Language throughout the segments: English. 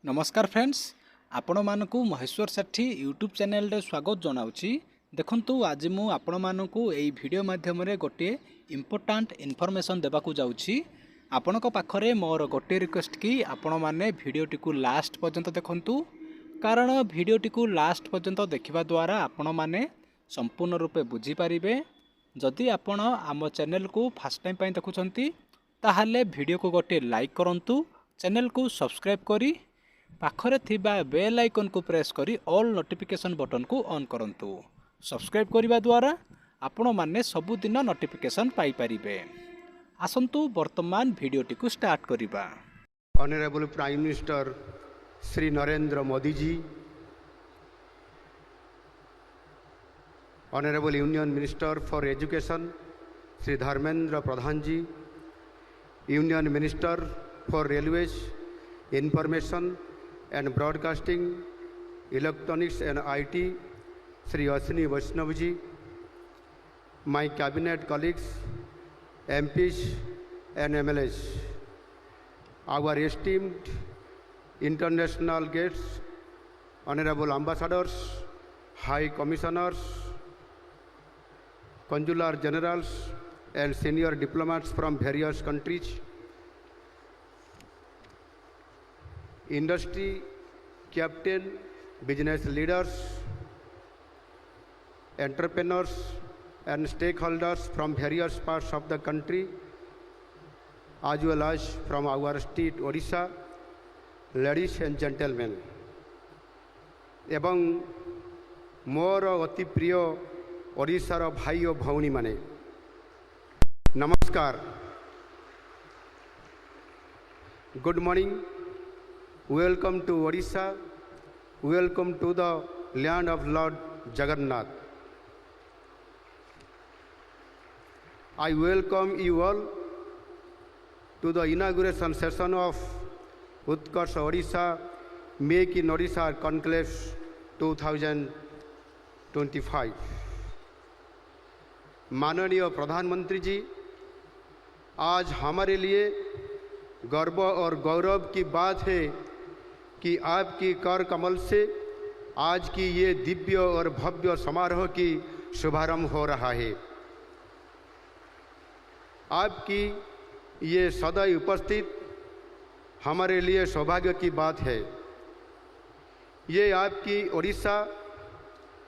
नमस्कार फ्रेंड्स, आपण मानकु महेश्वर सेठी YouTube channel रे स्वागत जनाउछि। देखंतु आज मु आपण मानकु एई वीडियो माध्यम रे गोटे इंपोर्टेंट इन्फॉर्मेशन देबाकू जाउछि। आपणक पाखरे मोर गोटे रिक्वेस्ट कि आपण माने वीडियोटी को लास्ट पर्यंत देखंतु, कारण वीडियोटी को लास्ट पर्यंत देखिबा द्वारा आपण माने संपूर्ण रूपे बुझी पारिबे। जदि आपण आम चैनल को फर्स्ट टाइम पई देखुछंती ताहाले वीडियो को गोटे लाइक करंतु, चैनल को सब्सक्राइब करी पाखरे थिबा बेल आइकन को प्रेस करी ऑल नोटिफिकेशन बटन को ऑन करंतु। सब्सक्राइब करिबा द्वारा आपण माने सबुदिन नोटिफिकेशन पाई परिबे। आसंतु वर्तमान वीडियोटी को स्टार्ट करिबा। Honourable prime minister Shri Narendra Modi ji, honourable union minister for education Shri Dharmendra Pradhan ji, union minister for railways, information and broadcasting, electronics and IT Shri Ashwini Vaishnaw ji, my cabinet colleagues, MPs and MLAs, our esteemed international guests, honourable ambassadors, high commissioners, consular generals and senior diplomats from various countries, industry captain, business leaders, entrepreneurs and stakeholders from various parts of the country as well as from our state Odisha, ladies and gentlemen, एवं मोर अति प्रिय ओडिशार भाई और भौणी माने नमस्कार। Good morning, welcome to Odisha, welcome to the land of lord Jagannath. I welcome you all to the inauguration session of Utkarsh Odisha Make in Odisha Conclave 2025। माननीय प्रधानमंत्री जी, आज हमारे लिए गर्व और गौरव की बात है कि आपकी कर कमल से आज की ये दिव्य और भव्य समारोह की शुभारंभ हो रहा है। आपकी ये सदैव उपस्थित हमारे लिए सौभाग्य की बात है। ये आपकी ओडिशा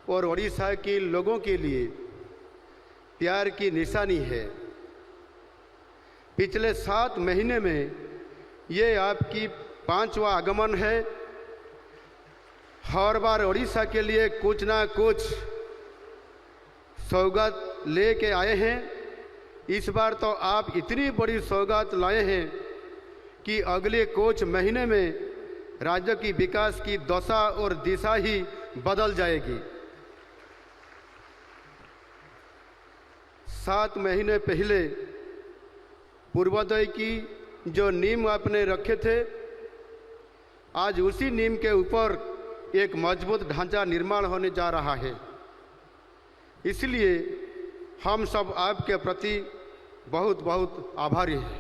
और ओडिशा के लोगों के लिए प्यार की निशानी है। पिछले 7 महीने में ये आपकी 5वां आगमन है। हर बार ओडिशा के लिए कुछ ना कुछ सौगात लेके आए हैं। इस बार तो आप इतनी बड़ी सौगात लाए हैं कि अगले कुछ महीने में राज्य की विकास की दशा और दिशा ही बदल जाएगी। 7 महीने पहले पूर्वोदय की जो नींव आपने रखे थे, आज उसी नींव के ऊपर एक मजबूत ढांचा निर्माण होने जा रहा है। इसलिए हम सब आपके प्रति बहुत बहुत आभारी हैं।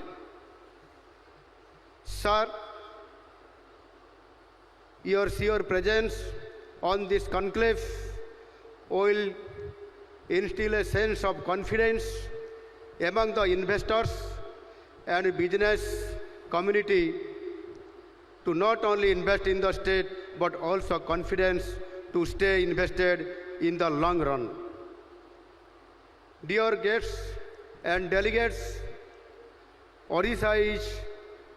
Sir, your presence on this conclave will instill a sense of confidence among the investors and business community to not only invest in the state but also confidence to stay invested in the long run. Dear guests and delegates, Odisha is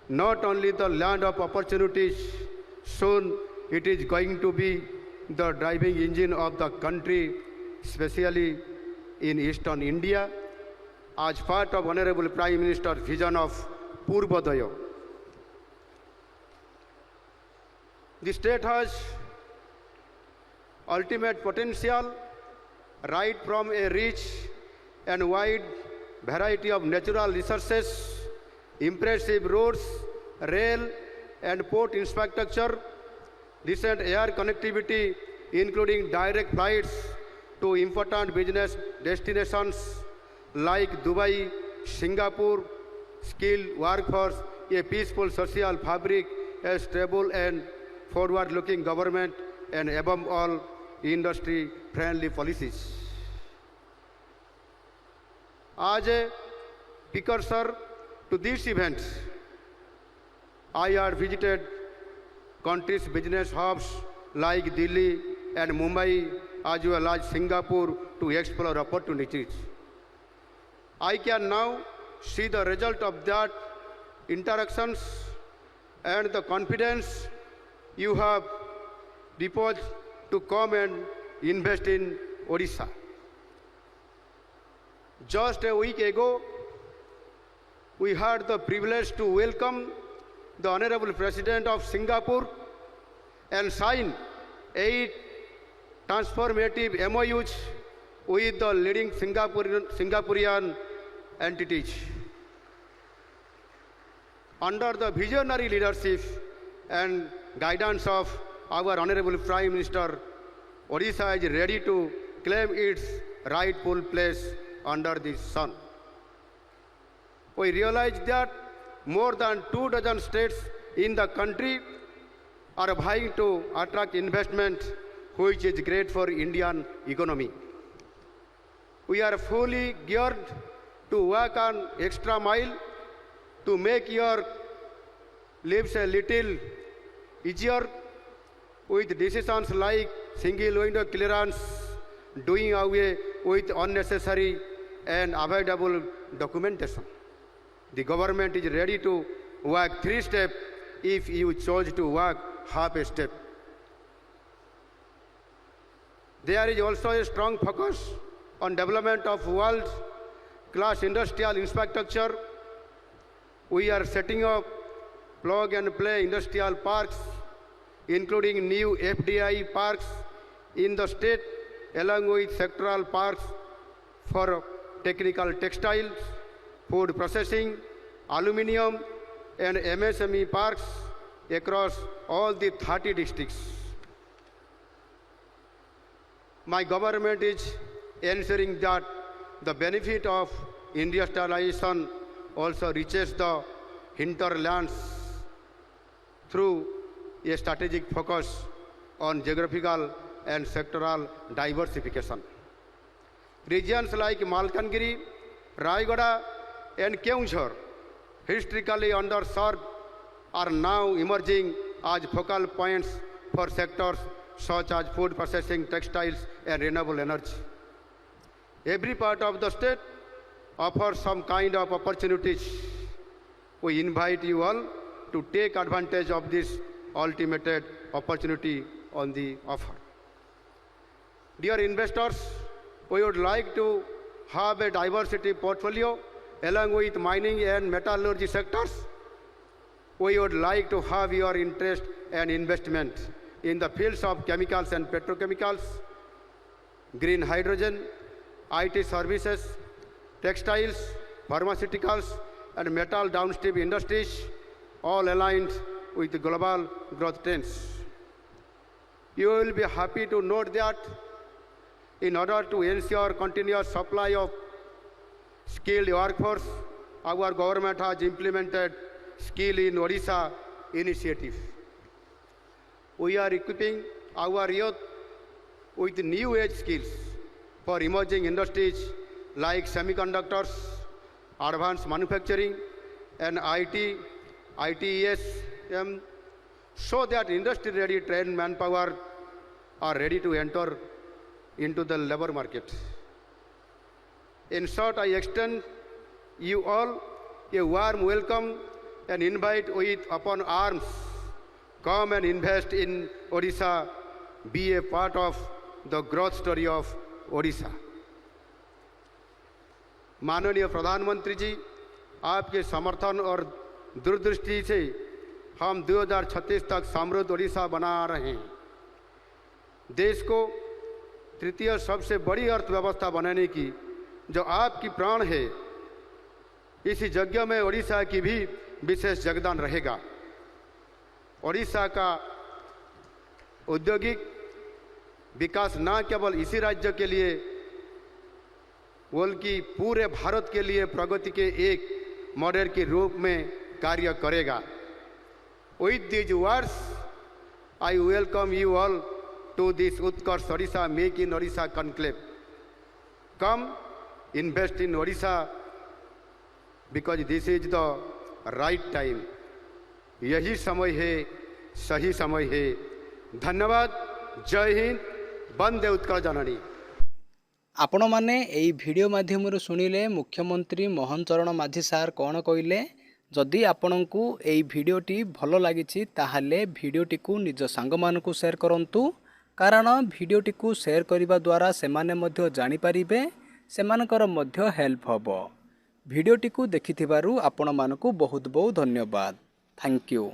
not only the land of opportunities, soon it is going to be the driving engine of the country, especially in eastern India, as part of Honorable Prime Minister's vision of Purvodaya. The state has ultimate potential right from a rich and wide variety of natural resources, impressive roads, rail and port infrastructure, decent air connectivity including direct flights to important business destinations like Dubai, Singapore, skilled workforce, a peaceful social fabric, a stable and forward-looking government and above all, industry-friendly policies. As a precursor to these events, I had visited countries' business hubs like Delhi and Mumbai as well as Singapore to explore opportunities. I can now see the result of that interactions and the confidence you have deposited to come and invest in Odisha. Just a week ago, we had the privilege to welcome the Honorable President of Singapore and sign 8 transformative MOUs with the leading Singaporean entities. Under the visionary leadership and guidance of our Honorable Prime Minister, Odisha is ready to claim its rightful place under the sun. We realize that more than 24 states in the country are vying to attract investment, which is great for Indian economy. We are fully geared to work an extra mile to make your lives a little easier with decisions like single window clearance, doing away with unnecessary and avoidable documentation. The government is ready to work 3 steps if you chose to work half a step. There is also a strong focus on development of world-class industrial infrastructure. We are setting up plug-and-play industrial parks, including new FDI parks in the state, along with sectoral parks for technical textiles, food processing, aluminium, and MSME parks across all the 30 districts. My government is ensuring that the benefit of industrialization also reaches the hinterlands through a strategic focus on geographical and sectoral diversification. Regions like Malkangiri, Rayagada, and Keonjhar, historically underserved, are now emerging as focal points for sectors such as food processing, textiles, and renewable energy. Every part of the state offers some kind of opportunities. We invite you all to take advantage of this ultimate opportunity on the offer. Dear investors, we would like to have a diversity portfolio along with mining and metallurgy sectors. We would like to have your interest and investment in the fields of chemicals and petrochemicals, green hydrogen, IT services, textiles, pharmaceuticals, and metal downstream industries, all aligned with the global growth trends. You will be happy to note that in order to ensure continuous supply of skilled workforce, our government has implemented Skill in Odisha initiative. We are equipping our youth with new age skills for emerging industries like semiconductors, advanced manufacturing, and ITES, so that industry-ready trained manpower are ready to enter into the labor market. In short, I extend you all a warm welcome and invite with open arms. Come and invest in Odisha. Be a part of the growth story of Odisha. माननीय प्रधानमंत्री जी, आपके समर्थन और दूरदृष्टि से हम 2036 तक समृद्ध ओडिशा बना रहे हैं। देश को तृतीय सबसे बड़ी अर्थव्यवस्था बनाने की जो आपकी प्राण है, इसी यज्ञ में ओडिशा की भी विशेष योगदान रहेगा। ओडिशा का औद्योगिक विकास न केवल इसी राज्य के लिए बल्कि पूरे भारत के लिए प्रगति के एक मॉडल के रूप में कार्य करेगा। With these words, I welcome you all to this Utkarsh Odisha Make in Odisha conclave. Come, invest in Odisha because this is the right time. यही समय है, सही समय है. धन्यवाद. जय हिंद. वंदे उत्कल जननी. आपण माने एई वीडियो माध्यम शुणिले मुख्यमंत्री मोहन चरण माझी सार कौन कहले. जदि आपणको एई वीडियोटी भल लगी ताहले वीडियोटी को निज सांग मानकु शेयर करंतु कारण वीडियोटी को शेयर करने द्वारा सेमाने मध्य जानि परिबे सेमानकर मध्य हेल्प हबो. वीडियोटी को देखिथिबारु आपण मानकु बहुत बहुत धन्यवाद. Thank you.